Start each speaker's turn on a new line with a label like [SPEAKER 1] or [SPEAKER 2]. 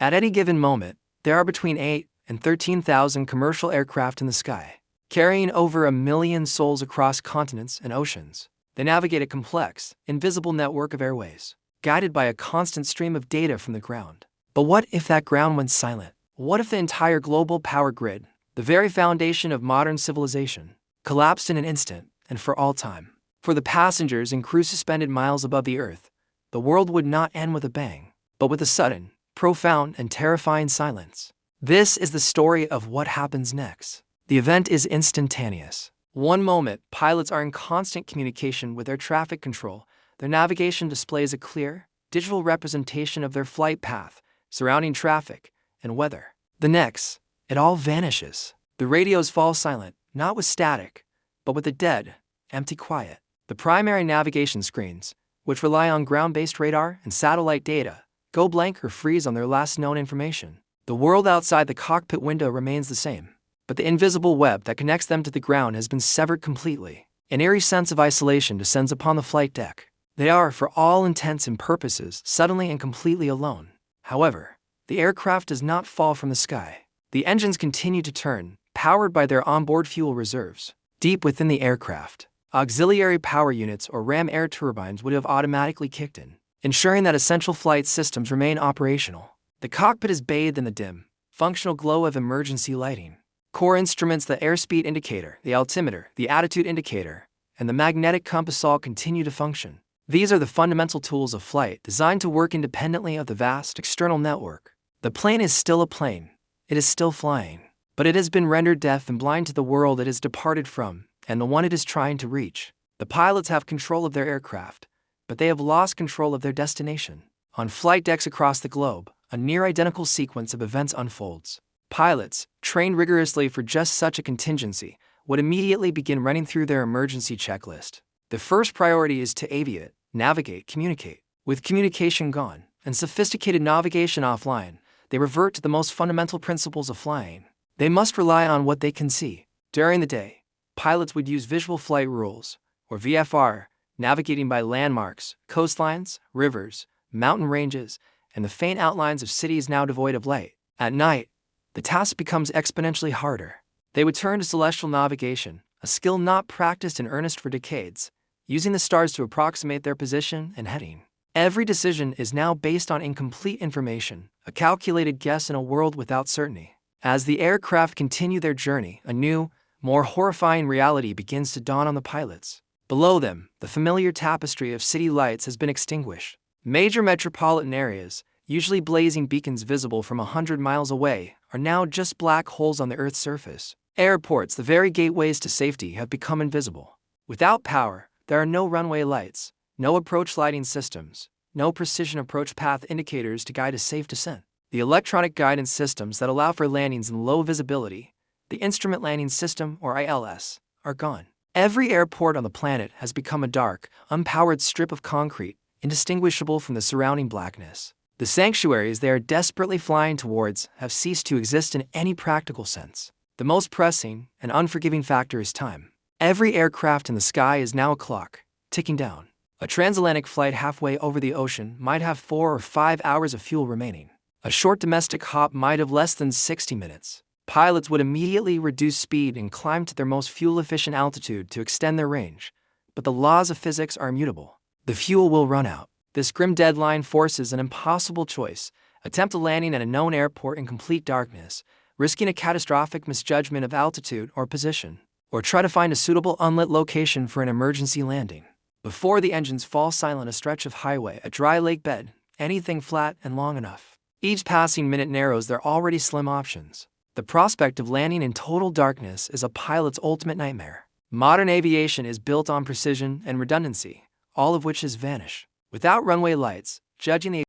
[SPEAKER 1] At any given moment, there are between 8 and 13,000 commercial aircraft in the sky, carrying over 1 million souls across continents and oceans. They navigate a complex, invisible network of airways, guided by a constant stream of data from the ground. But what if that ground went silent? What if the entire global power grid, the very foundation of modern civilization, collapsed in an instant and for all time? For the passengers and crew suspended miles above the earth, the world would not end with a bang, but with a sudden, profound, and terrifying silence. This is the story of what happens next. The event is instantaneous. One moment, pilots are in constant communication with air traffic control. Their navigation displays a clear, digital representation of their flight path, surrounding traffic, and weather. The next, it all vanishes. The radios fall silent, not with static, but with a dead, empty quiet. The primary navigation screens, which rely on ground-based radar and satellite data, go blank or freeze on their last known information. The world outside the cockpit window remains the same, but the invisible web that connects them to the ground has been severed completely. An eerie sense of isolation descends upon the flight deck. They are, for all intents and purposes, suddenly and completely alone. However, the aircraft does not fall from the sky. The engines continue to turn, powered by their onboard fuel reserves. Deep within the aircraft, auxiliary power units or ram air turbines would have automatically kicked in, ensuring that essential flight systems remain operational. The cockpit is bathed in the dim, functional glow of emergency lighting. Core instruments, the airspeed indicator, the altimeter, the attitude indicator, and the magnetic compass all continue to function. These are the fundamental tools of flight designed to work independently of the vast external network. The plane is still a plane. It is still flying. But it has been rendered deaf and blind to the world it has departed from and the one it is trying to reach. The pilots have control of their aircraft, but they have lost control of their destination. On flight decks across the globe, a near-identical sequence of events unfolds. Pilots, trained rigorously for just such a contingency, would immediately begin running through their emergency checklist. The first priority is to aviate, navigate, communicate. With communication gone and sophisticated navigation offline, they revert to the most fundamental principles of flying. They must rely on what they can see. During the day, pilots would use visual flight rules, or VFR, navigating by landmarks, coastlines, rivers, mountain ranges, and the faint outlines of cities now devoid of light. At night, the task becomes exponentially harder. They would turn to celestial navigation, a skill not practiced in earnest for decades, using the stars to approximate their position and heading. Every decision is now based on incomplete information, a calculated guess in a world without certainty. As the aircraft continue their journey, a new, more horrifying reality begins to dawn on the pilots. Below them, the familiar tapestry of city lights has been extinguished. Major metropolitan areas, usually blazing beacons visible from 100 miles away, are now just black holes on the Earth's surface. Airports, the very gateways to safety, have become invisible. Without power, there are no runway lights, no approach lighting systems, no precision approach path indicators to guide a safe descent. The electronic guidance systems that allow for landings in low visibility, the Instrument Landing System, or ILS, are gone. Every airport on the planet has become a dark, unpowered strip of concrete, indistinguishable from the surrounding blackness. The sanctuaries they are desperately flying towards have ceased to exist in any practical sense. The most pressing and unforgiving factor is time. Every aircraft in the sky is now a clock, ticking down. A transatlantic flight halfway over the ocean might have 4 or 5 hours of fuel remaining. A short domestic hop might have less than 60 minutes. Pilots would immediately reduce speed and climb to their most fuel-efficient altitude to extend their range, but the laws of physics are immutable. The fuel will run out. This grim deadline forces an impossible choice: attempt a landing at a known airport in complete darkness, risking a catastrophic misjudgment of altitude or position, or try to find a suitable unlit location for an emergency landing. Before the engines fall silent, a stretch of highway, a dry lake bed, anything flat and long enough. Each passing minute narrows their already slim options. The prospect of landing in total darkness is a pilot's ultimate nightmare. Modern aviation is built on precision and redundancy, all of which has vanished. Without runway lights, judging the